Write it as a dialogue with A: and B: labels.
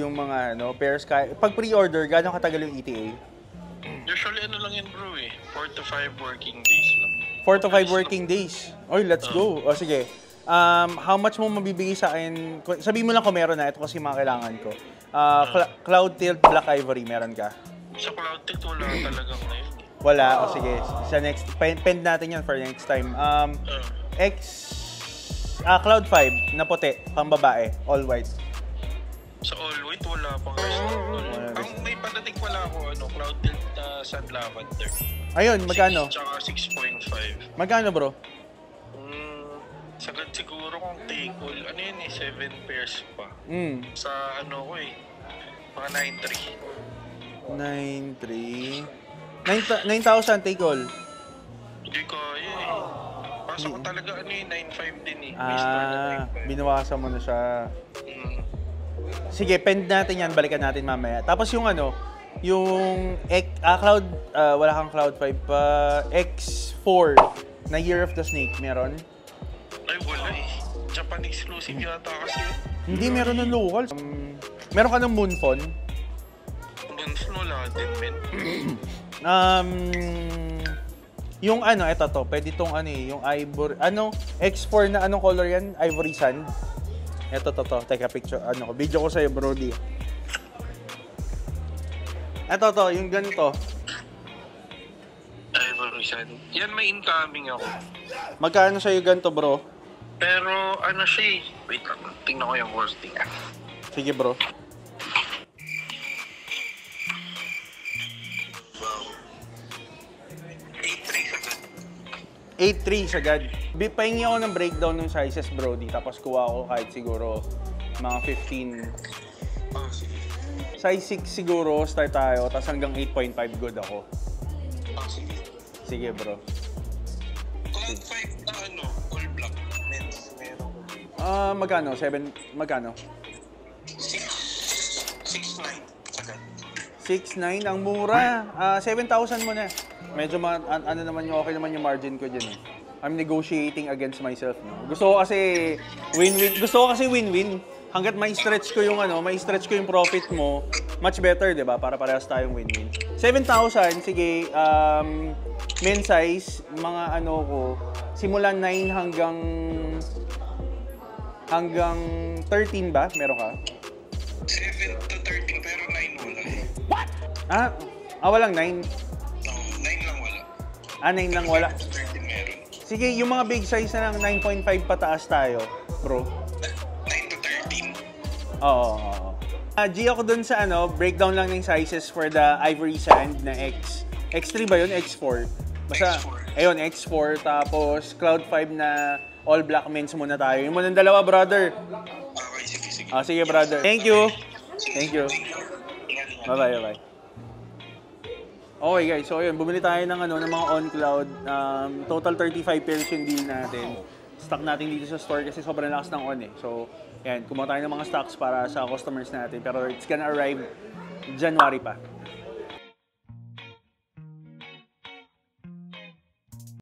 A: yung mga ano, pairs. Pag pre-order, gano'ng katagal yung ETA?
B: Usually ano lang yan bro eh, 4 to 5 working days lang.
A: 4 to 5 working days. Oy, let's go. O sige. How much mo mabibigay sa akin? Sabihin mo lang kung meron na. Ito kasi mga kailangan ko. Cloud Tilt Black Ivory, meron ka?
B: Sa Cloud Tilt wala talagang na yun.
A: Wala. O sige. Sa next, pend natin yan for next time. Cloud 5 na puti, pambabae, all white.
B: Sa all white wala pang restock. Ang may padating pala ako, Cloud Tilt Sun Lavender.
A: Ayun, magkano?
B: 6 tsaka 6.5.
A: Magkano bro?
B: Sagad siguro kung take all, 7 pairs pa. Sa ko mga 9.3.
A: 9,000 take all.
B: Hindi kaya eh. Pasok ko talaga 9.5 din eh.
A: Binawasan mo na siya. Sige, pend natin yan, balikan natin mamaya. Tapos yung yung Cloud, wala kang Cloud 5 pa, X4 na Year of the Snake, meron?
B: Ay, wala eh. Japan exclusive yata kasi.
A: Hindi, meron ng local. Meron ka ng Moonphone?
B: Moonphone wala din, men.
A: Yung ito to, pwede tong yung Ivory, X4 na anong color yan? Ivory Sand. Ito to, teka picture, video ko sa'yo, Brody. Ito to, yung ganito.
B: Ivory Sand. Yan may incoming ako.
A: Magkano sa'yo ganito, bro?
B: Pero siya eh. Wait lang, tingnan ko yung hosting.
A: Sige, bro.
B: Wow.
A: 8.3 sagad. Pahingi ako ng breakdown ng sizes, Brody. Tapos kuha ako kahit siguro mga 15.
B: Sige.
A: Size 6 siguro, start tayo. Tapos hanggang 8.5 good ako.
B: Sige.
A: Sige, bro.
B: Cloud 5 na all black. Men's meron.
A: Magkano? 7, magkano?
B: 6.9 sagad.
A: 6.9 ang mura. 7,000 mo na. Medyo naman yung okay naman yung margin ko dyan eh. I'm negotiating against myself. No? Gusto ko kasi win-win. Hanggat may stretch ko yung profit mo, much better, 'di ba? Para parehas tayong win-win. 7,000, sige, men size, mga ko, simula 9 hanggang 13 ba? Meron ka?
B: 7 to 13 pero 9 wala eh.
A: What? Walang 9.
B: 9 lang wala.
A: 9 lang wala.
B: 13 meron.
A: Sige, yung mga big size na lang 9.5 pataas tayo, bro.
B: 9 to 13.
A: Oo. G ako dun sa breakdown lang ng sizes for the Ivory Sand na X3 ba yun? X4. Basta,
B: X4.
A: Ayun, X4. Tapos, Cloud 5 na all black men's muna tayo. Yung muna dalawa, brother.
B: Okay, sige.
A: Sige, brother. Thank you. Thank you. Bye-bye. Okay, guys. So, ayun. Bumili tayo ng mga on-cloud. Total 35 pairs yung deal natin. Stock natin dito sa store kasi sobrang lakas ng on eh. So, yan. Kumuha tayo ng mga stocks para sa customers natin. Pero it's gonna arrive January pa.